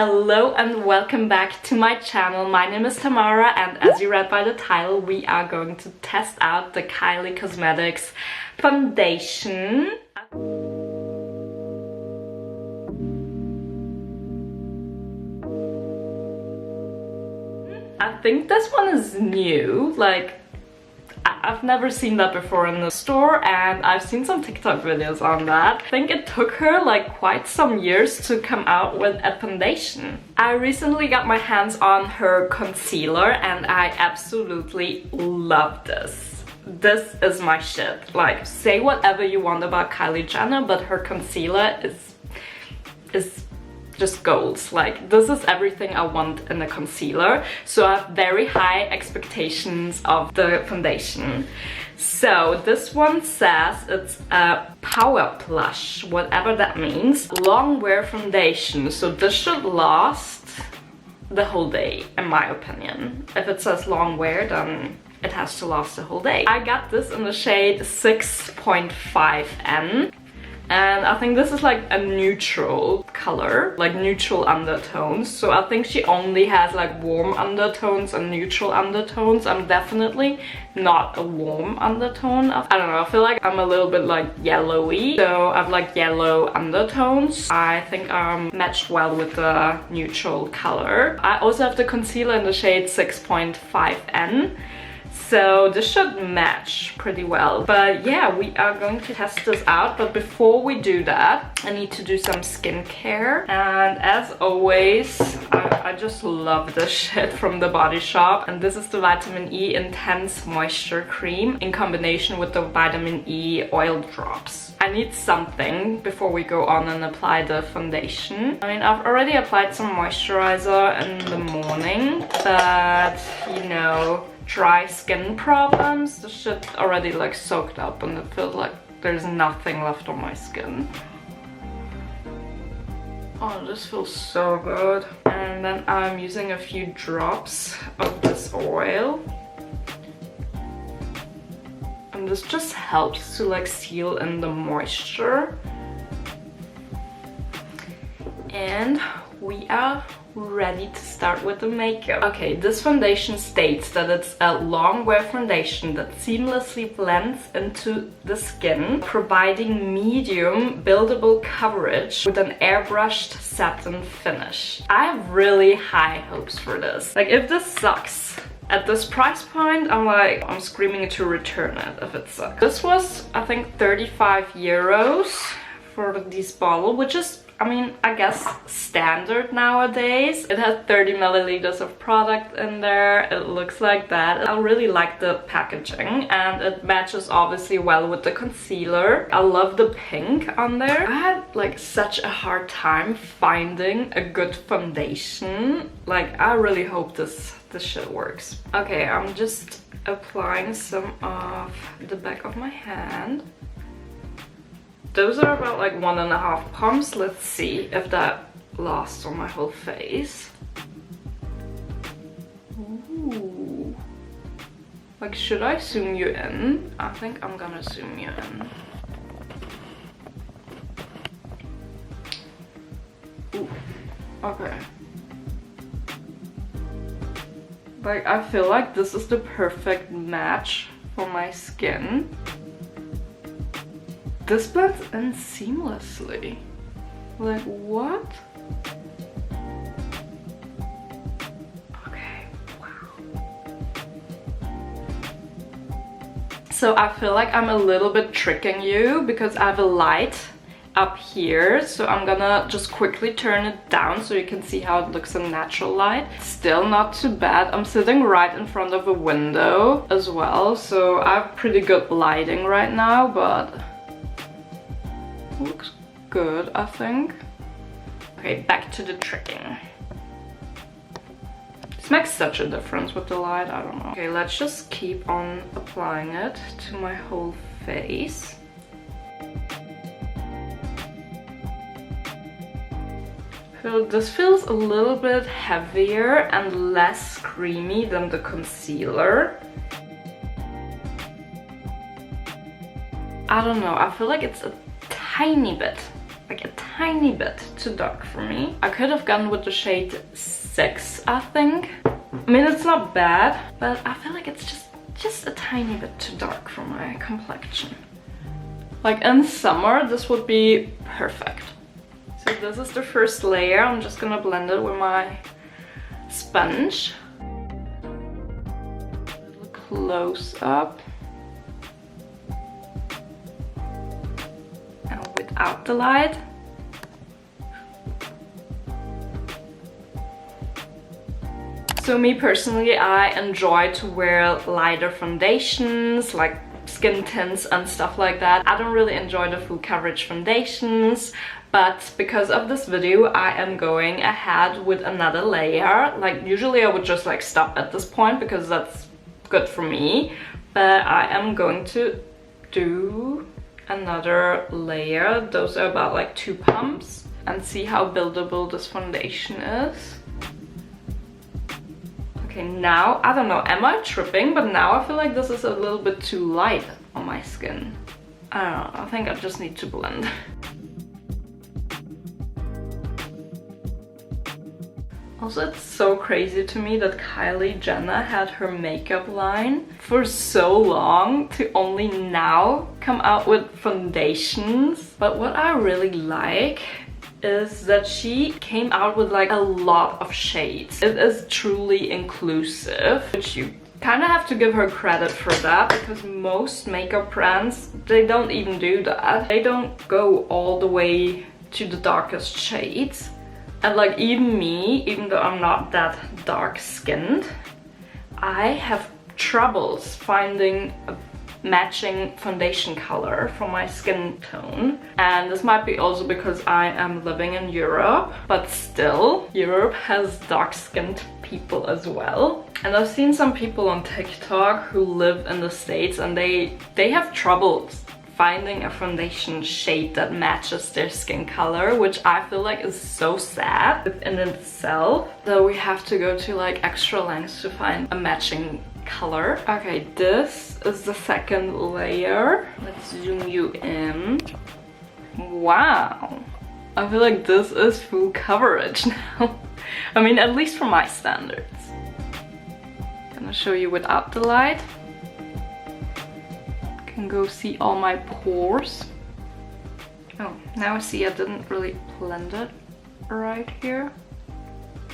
Hello and welcome back to my channel. My name is Tamara and as you read by the title, we are going to test out the Kylie Cosmetics foundation. I think this one is new, I've never seen that before in the store and I've seen some TikTok videos on that. I think it took her quite some years to come out with a foundation. I recently got my hands on her concealer and I absolutely love this. This is my shit. Say whatever you want about Kylie Jenner, but her concealer is just gold. This is everything I want in a concealer, so I have very high expectations of the foundation. So this one says it's a Power Plush, whatever that means, long wear foundation, so this should last the whole day in my opinion. If it says long wear, then it has to last the whole day. I got this in the shade 6.5N. And I think this is a neutral color, neutral undertones. So I think she only has warm undertones and neutral undertones. I'm definitely not a warm undertone. I don't know, I feel like I'm a little bit yellowy. So I have yellow undertones. I think I'm matched well with the neutral color. I also have the concealer in the shade 6.5N. So this should match pretty well. But yeah, we are going to test this out. But before we do that, I need to do some skincare. And as always, I just love this shit from the Body Shop. And this is the Vitamin E Intense Moisture Cream in combination with the Vitamin E Oil Drops. I need something before we go on and apply the foundation. I mean, I've already applied some moisturizer in the morning, but you know, dry skin problems, the shit already soaked up and it feels like there's nothing left on my skin. Oh, this feels so good. And then I'm using a few drops of this oil. And this just helps to seal in the moisture. And we are ready to start with the makeup. Okay, this foundation states that it's a long wear foundation that seamlessly blends into the skin, providing medium buildable coverage with an airbrushed satin finish. I have really high hopes for this. If this sucks at this price point, I'm screaming to return it if it sucks. This was, I think, 35 euros for this bottle, which is, I mean, I guess standard nowadays. It has 30 milliliters of product in there. It looks like that. I really like the packaging and it matches obviously well with the concealer. I love the pink on there. I had such a hard time finding a good foundation. I really hope this shit works. Okay, I'm just applying some of the back of my hand. Those are about 1.5 pumps. Let's see if that lasts on my whole face. Ooh. Should I zoom you in? I think I'm gonna zoom you in. Ooh. Okay. I feel like this is the perfect match for my skin. This blends in seamlessly. What? Okay, wow. So I feel like I'm a little bit tricking you because I have a light up here. So I'm gonna just quickly turn it down so you can see how it looks in natural light. Still not too bad. I'm sitting right in front of a window as well. So I have pretty good lighting right now, but looks good, I think. Okay, back to the tricking. This makes such a difference with the light, I don't know. Okay, let's just keep on applying it to my whole face. So this feels a little bit heavier and less creamy than the concealer. I don't know, I feel like it's a tiny bit, like a tiny bit too dark for me. I could have gone with the shade 6, I think. I mean, it's not bad, but I feel like it's just a tiny bit too dark for my complexion. Like in summer, this would be perfect. So this is the first layer. I'm just gonna blend it with my sponge. A little close up. And without the light. So me personally, I enjoy to wear lighter foundations, like skin tints and stuff like that. I don't really enjoy the full coverage foundations, but because of this video, I am going ahead with another layer. Like usually I would just like stop at this point because that's good for me, but I am going to do another layer. Those are about like 2 pumps, and see how buildable this foundation is. Okay, now, I don't know, am I tripping? But now I feel like this is a little bit too light on my skin. I don't know, I think I just need to blend. Also, it's so crazy to me that Kylie Jenner had her makeup line for so long to only now come out with foundations. But what I really like is that she came out with like a lot of shades. It is truly inclusive, which you kind of have to give her credit for that, because most makeup brands, they don't even do that. They don't go all the way to the darkest shades. And like even me, even though I'm not that dark skinned, I have troubles finding a matching foundation color for my skin tone. And this might be also because I am living in Europe, but still, Europe has dark-skinned people as well. And I've seen some people on TikTok who live in the States, and they have troubles finding a foundation shade that matches their skin color, which I feel like is so sad in itself, that we have to go to like extra lengths to find a matching color. Okay, this is the second layer. Let's zoom you in. Wow, I feel like this is full coverage now. I mean, at least for my standards. Gonna show you without the light. Can go see all my pores. Oh, now I see I didn't really blend it right here.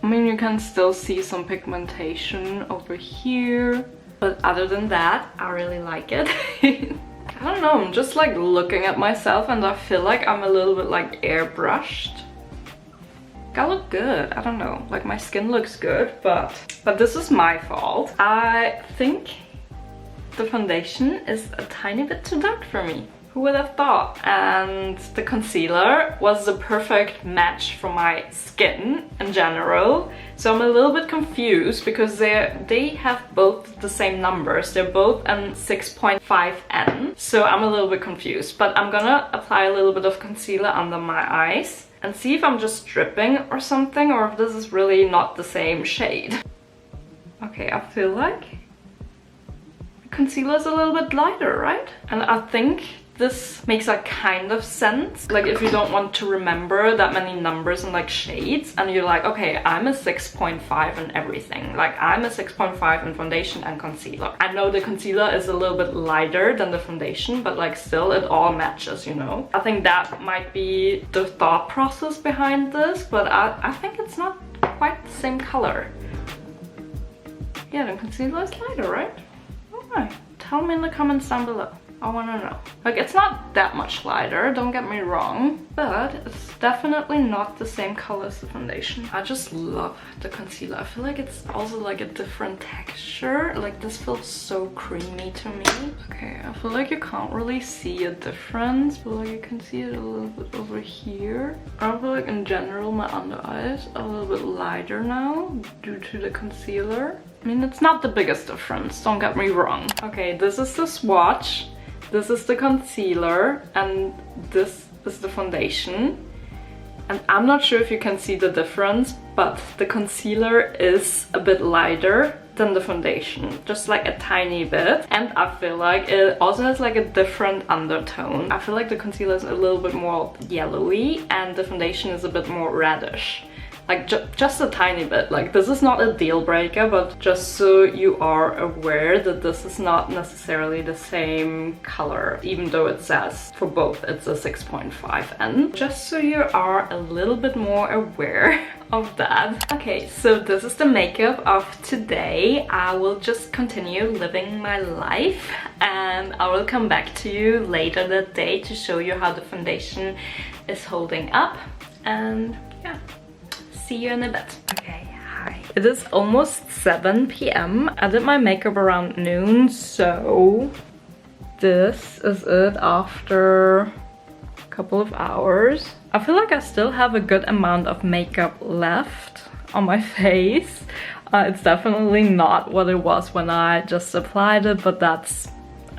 I mean, you can still see some pigmentation over here, but other than that, I really like it. I don't know, I'm just like looking at myself and I feel like I'm a little bit like airbrushed. I look good, I don't know, like my skin looks good, but this is my fault. I think the foundation is a tiny bit too dark for me. Who would have thought? And the concealer was the perfect match for my skin in general. So I'm a little bit confused because they have both the same numbers. They're both an 6.5N. So I'm a little bit confused. But I'm gonna apply a little bit of concealer under my eyes and see if I'm just dripping or something, or if this is really not the same shade. Okay, I feel like concealer is a little bit lighter, right? And I think this makes a kind of sense. Like if you don't want to remember that many numbers and like shades, and you're like, okay, I'm a 6.5 in everything. Like I'm a 6.5 in foundation and concealer. I know the concealer is a little bit lighter than the foundation, but like still it all matches, you know? I think that might be the thought process behind this, but I think it's not quite the same color. Yeah, the concealer is lighter, right? Alright, tell me in the comments down below. I wanna know. Like, it's not that much lighter, don't get me wrong, but it's definitely not the same color as the foundation. I just love the concealer. I feel like it's also like a different texture. Like, this feels so creamy to me. Okay, I feel like you can't really see a difference, but like you can see it a little bit over here. I feel like in general my under eyes are a little bit lighter now due to the concealer. I mean, it's not the biggest difference, don't get me wrong. Okay, this is the swatch. This is the concealer, and this is the foundation. And I'm not sure if you can see the difference, but the concealer is a bit lighter than the foundation, just like a tiny bit. And I feel like it also has like a different undertone. I feel like the concealer is a little bit more yellowy and the foundation is a bit more reddish. Like just a tiny bit. Like this is not a deal breaker, but just so you are aware that this is not necessarily the same color, even though it says for both it's a 6.5N. Just so you are a little bit more aware of that. Okay, so this is the makeup of today. I will just continue living my life and I will come back to you later that day to show you how the foundation is holding up. And yeah. See you in a bit. Okay, hi. It is almost 7 p.m. I did my makeup around noon, so this is it after a couple of hours. I feel like I still have a good amount of makeup left on my face. It's definitely not what it was when I just applied it, but that's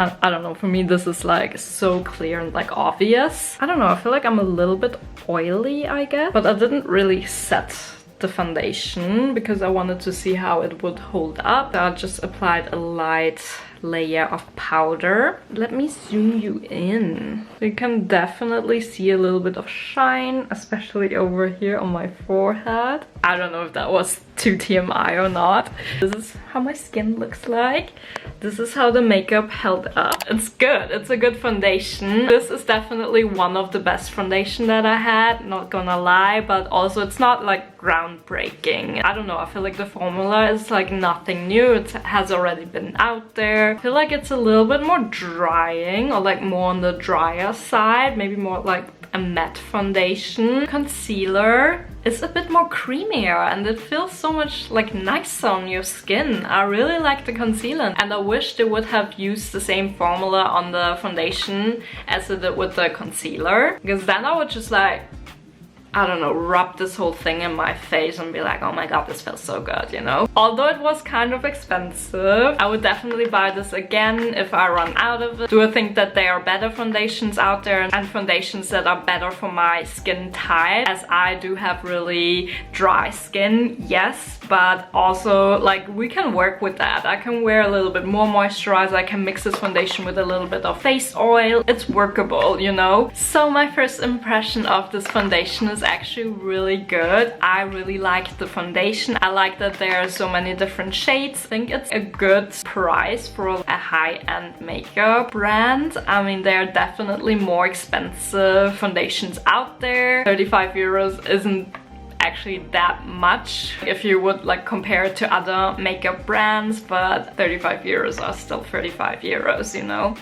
I don't know, for me this is like so clear and like obvious. I don't know, I feel like I'm a little bit oily, I guess. But I didn't really set the foundation because I wanted to see how it would hold up. I just applied a light layer of powder. Let me zoom you in. You can definitely see a little bit of shine, especially over here on my forehead. I don't know if that was too TMI or not. This is how my skin looks like. This is how the makeup held up. It's good. It's a good foundation. This is definitely one of the best foundation that I had, not gonna lie, but also it's not like groundbreaking. I don't know, I feel like the formula is like nothing new. It has already been out there. I feel like it's a little bit more drying, or like more on the drier side, maybe more like a matte foundation. Concealer is a bit more creamier and it feels so much like nicer on your skin. I really like the concealer and I wish they would have used the same formula on the foundation as they did with the concealer, because then I would just like, I don't know, rub this whole thing in my face and be like, oh my god, this feels so good, you know? Although it was kind of expensive, I would definitely buy this again if I run out of it. Do I think that there are better foundations out there and foundations that are better for my skin type? As I do have really dry skin, yes, but also like we can work with that. I can wear a little bit more moisturizer, I can mix this foundation with a little bit of face oil. It's workable, you know? So my first impression of this foundation is actually really good. I really like the foundation. I like that there are so many different shades. I think it's a good price for a high-end makeup brand. I mean, there are definitely more expensive foundations out there. 35 euros isn't actually that much if you would like compare it to other makeup brands, but 35 euros are still 35 euros, you know?